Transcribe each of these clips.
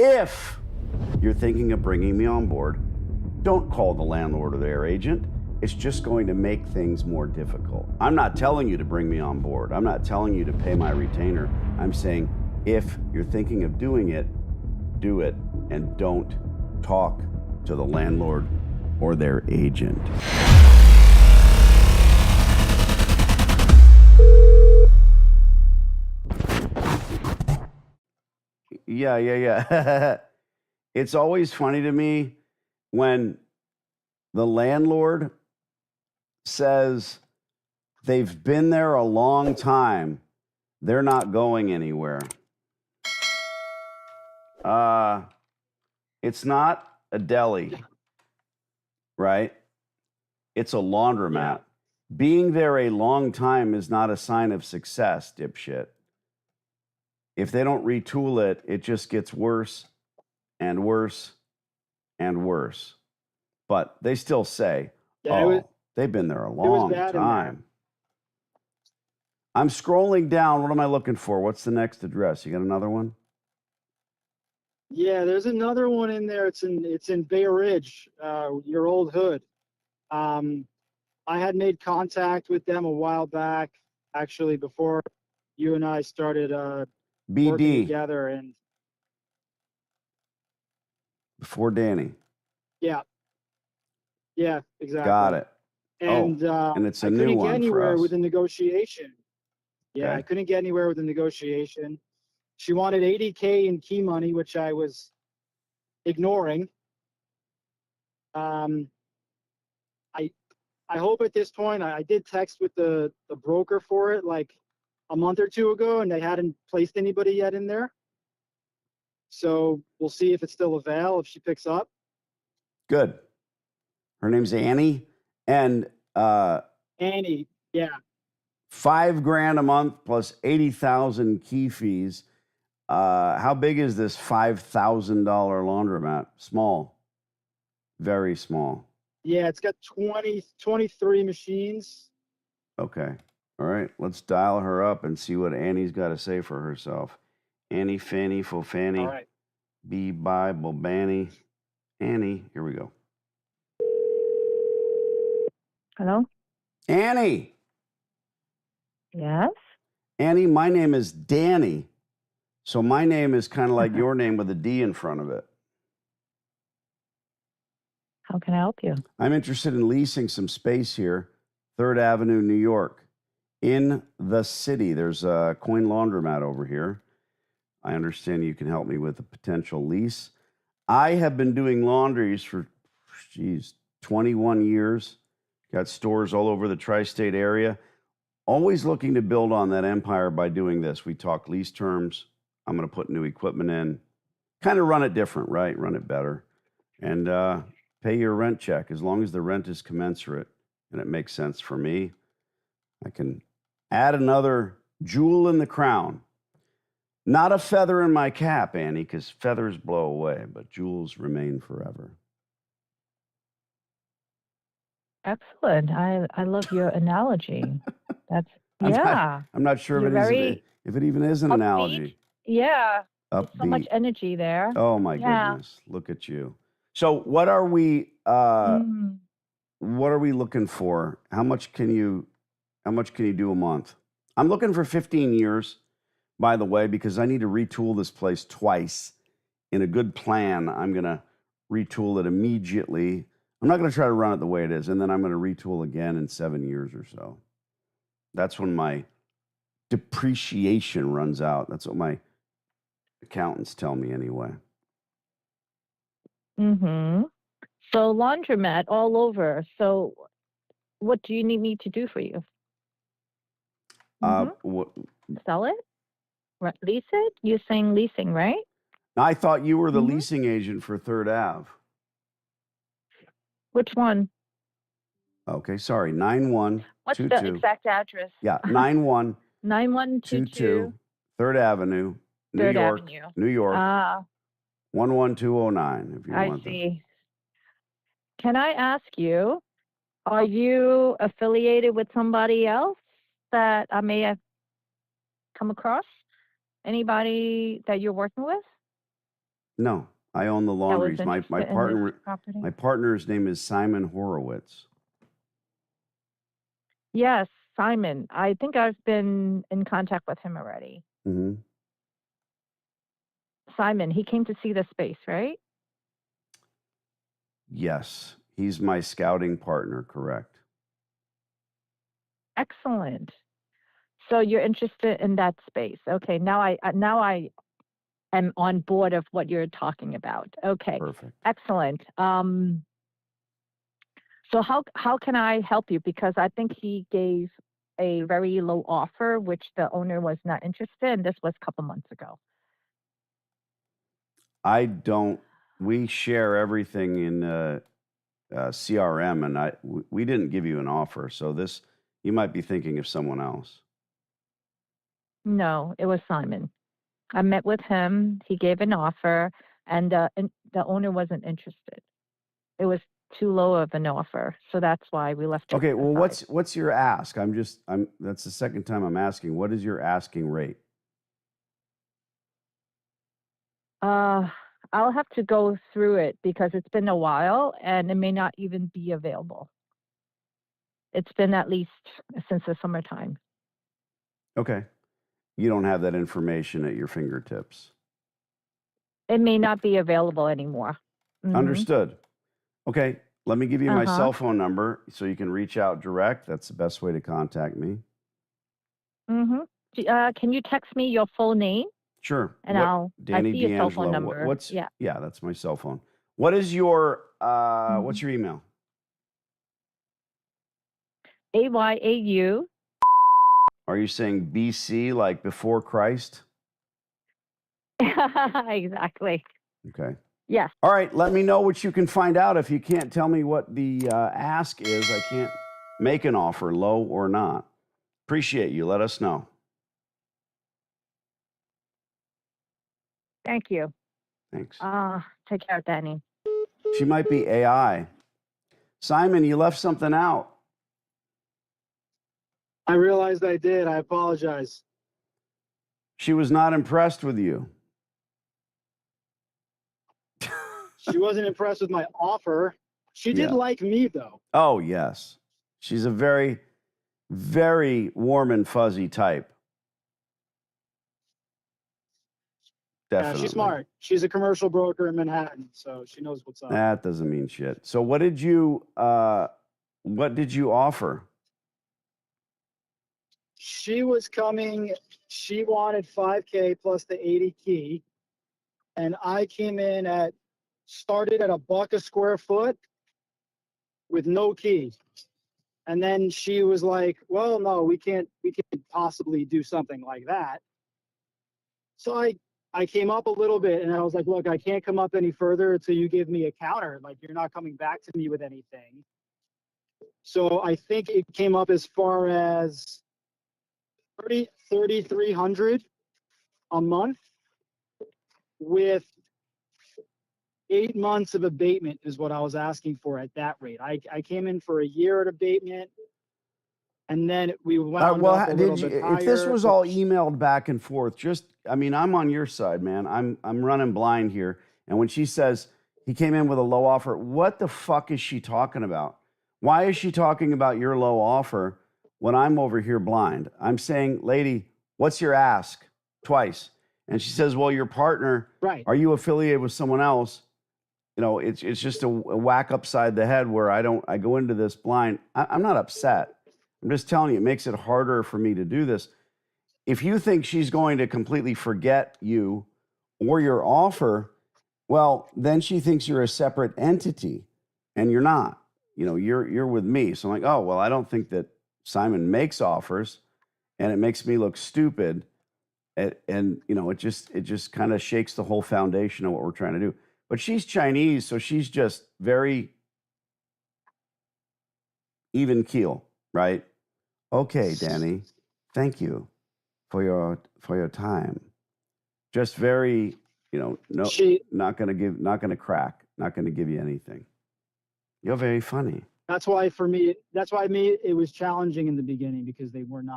If you're thinking of bringing me on board, don't call the landlord or their agent. It's just going to make things more difficult. I'm not telling you to bring me on board. I'm not telling you to pay my retainer. I'm saying if you're thinking of doing it, do it, and don't talk to the landlord or their agent. Yeah. It's always funny to me when the landlord says they've been there a long time, they're not going anywhere. It's not a deli, right? It's a laundromat. Yeah. Being there a long time is not a sign of success, dipshit. If they don't retool it, it just gets worse and worse and worse. But they still say, they've been there a long time. I'm scrolling down. What am I looking for? What's the next address? You got another one? Yeah, there's another one in there. It's in Bay Ridge, your old hood. I had made contact with them a while back, actually, before you and I started working BD. together. And Before Danny. yeah, exactly. Got it. And and it's a I new couldn't one get for anywhere us. with a negotiation. Yeah, Okay. I couldn't get anywhere with a negotiation. She wanted $80K in key money, which I was ignoring. I hope at this point, I did text with the broker for it like a month or two ago, and they hadn't placed anybody yet in there. So we'll see if it's still avail, if she picks up. Good. Her name's Annie. And Annie, yeah. $5,000 a month plus 80,000 key fees. How big is this $5,000 laundromat? Small. Very small. Yeah, it's got 23 machines. Okay. All right. Let's dial her up and see what Annie's got to say for herself. Annie, Fanny, Fofanny, All right. B, Bible, Banny. Annie, here we go. Hello? Annie. Yes? Annie, my name is Danny. So my name is kind of like your name with a D in front of it. How can I help you? I'm interested in leasing some space here, 3rd Avenue, New York, in the city. There's a coin laundromat over here. I understand you can help me with a potential lease. I have been doing laundries for, 21 years. Got stores all over the tri-state area. Always looking to build on that empire by doing this. We talk lease terms. I'm going to put new equipment in. Kind of run it different, right? Run it better. And pay your rent check as long as the rent is commensurate and it makes sense for me. I can add another jewel in the crown. Not a feather in my cap, Annie, because feathers blow away, but jewels remain forever. Excellent. I love your analogy. That's I'm not sure if it even is an upbeat. analogy. Yeah. Upbeat. So much energy there. Oh my goodness. Look at you. So what are we looking for? How much can you do a month? I'm looking for 15 years, by the way, because I need to retool this place twice. In a good plan, I'm going to retool it immediately. I'm not going to try to run it the way it is, and then I'm going to retool again in 7 years or so. That's when my depreciation runs out. That's what my accountants tell me anyway. Mm-hmm. So laundromat all over. So what do you need me to do for you? Sell it? Lease it? You're saying leasing, right? I thought you were the leasing agent for 3rd Ave. Which one? Okay, sorry. 9122. What's the exact address? Yeah, 9122 3rd Avenue, New York. New York. 11209 if you want. I see. Can I ask you, are you affiliated with somebody else that I may have come across? Anybody that you're working with? No, I own the that was laundries. interested in this property? My partner's name is Simon Horowitz. Yes, Simon. I think I've been in contact with him already. Hmm. Simon, he came to see the space, right? Yes, he's my scouting partner. Correct. Excellent. So you're interested in that space. Okay, now I am on board of what you're talking about. Okay, Perfect. excellent. So how can I help you? Because I think he gave a very low offer, which the owner was not interested in. This was a couple months ago. I don't. We share everything in CRM, and we didn't give you an offer. So this, you might be thinking of someone else. No, it was Simon. I met with him. He gave an offer, and the owner wasn't interested. It was too low of an offer, so that's why we left it Okay. Well, aside. what's your ask? That's the second time I'm asking. What is your asking rate? I'll have to go through it because it's been a while and it may not even be available. It's been at least since the summertime. Okay. You don't have that information at your fingertips. It may not be available anymore. Mhm. Understood. Okay. Let me give you my Uh-huh. cell phone number so you can reach out direct. That's the best way to contact me. Mhm. Can you text me your full name? Sure. And I Danny see your cell phone D'Angelo. number. Yeah. Yeah, that's my cell phone. What is your what's Mhm. your email? AYAU. Are you saying BC like before Christ? Exactly. Okay. Yes. All right, let me know what you can find out. If you can't tell me what the ask is, I can't make an offer, low or not. Appreciate you. Let us know. Thank you. Thanks. Take care, Danny. She might be AI. Simon, you left something out. I realized I did. I apologize. She was not impressed with you. She wasn't impressed with my offer. She did Yeah. like me though. Oh, yes. She's a very, very warm and fuzzy type. Yeah, Definitely. she's smart. She's a commercial broker in Manhattan, so she knows what's up. That doesn't mean shit. So what did you offer? She was coming, she wanted 5K plus the 80 key. And I came in started at $1 a square foot with no key. And then she was like, well, no, we can't possibly do something like that. So I came up a little bit and I was like, look, I can't come up any further until you give me a counter. Like, you're not coming back to me with anything. So I think it came up as far as 3,300 a month with 8 months of abatement is what I was asking for at that rate. I came in for a year at abatement, and then we wound up a little bit higher. If this was all emailed back and forth, I'm on your side, man. I'm running blind here. And when she says he came in with a low offer, what the fuck is she talking about? Why is she talking about your low offer when I'm over here blind? I'm saying, lady, what's your ask? Twice. And she says, well, your partner, Right. are you affiliated with someone else? You know, it's just a whack upside the head where I go into this blind. I'm not upset. I'm just telling you, it makes it harder for me to do this. If you think she's going to completely forget you or your offer, well, then she thinks you're a separate entity, and you're not. You know, you're with me. So I'm like, oh, well, I don't think that Simon makes offers, and it makes me look stupid. And you know, it just kind of shakes the whole foundation of what we're trying to do. But she's Chinese, so she's just very even keel, right? Okay, Danny, thank you for your time. Just very, you know, no, not gonna crack, not gonna give you anything. You're very funny. That's why it was challenging in the beginning because they weren't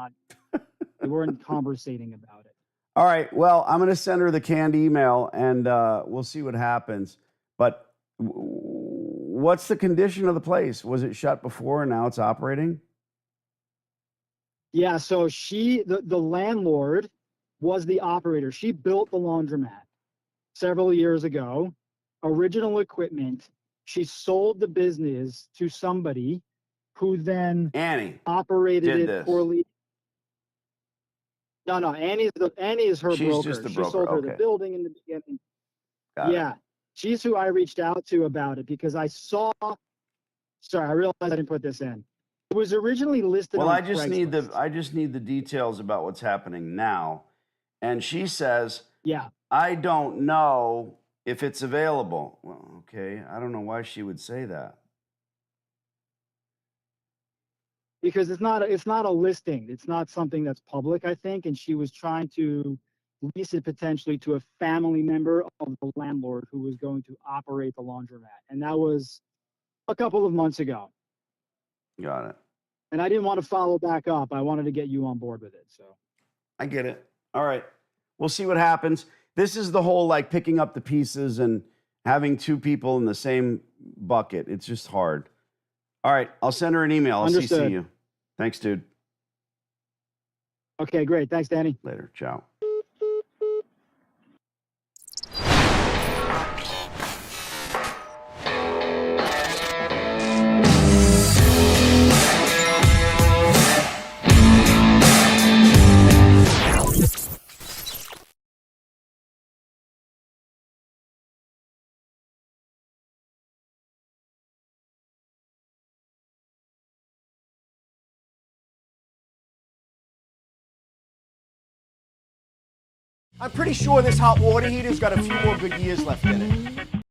conversating about it. All right. Well, I'm going to send her the canned email, and we'll see what happens. But what's the condition of the place? Was it shut before and now it's operating? Yeah, so the landlord was the operator. She built the laundromat several years ago, original equipment. She sold the business to somebody who then Annie operated did it this. poorly. No, Annie is her She's broker. just the She broker. sold her the Okay. building in the beginning. Got it. Yeah, she's who I reached out to about it because I saw. Sorry, I realized I didn't put this in. It was originally listed Well, on I just need Craigslist. the details about what's happening now. And she says, Yeah, I don't know if it's available. Well, okay. I don't know why she would say that. because it's not a listing. It's not something that's public, I think. And she was trying to lease it potentially to a family member of the landlord who was going to operate the laundromat. And that was a couple of months ago. Got it. And I didn't want to follow back up. I wanted to get you on board with it. So I get it. All right. We'll see what happens. This is the whole like picking up the pieces and having two people in the same bucket. It's just hard. All right. I'll send her an email. I'll Understood. CC you. Thanks, dude. Okay, great. Thanks, Danny. Later. Ciao. I'm pretty sure this hot water heater's got a few more good years left in it.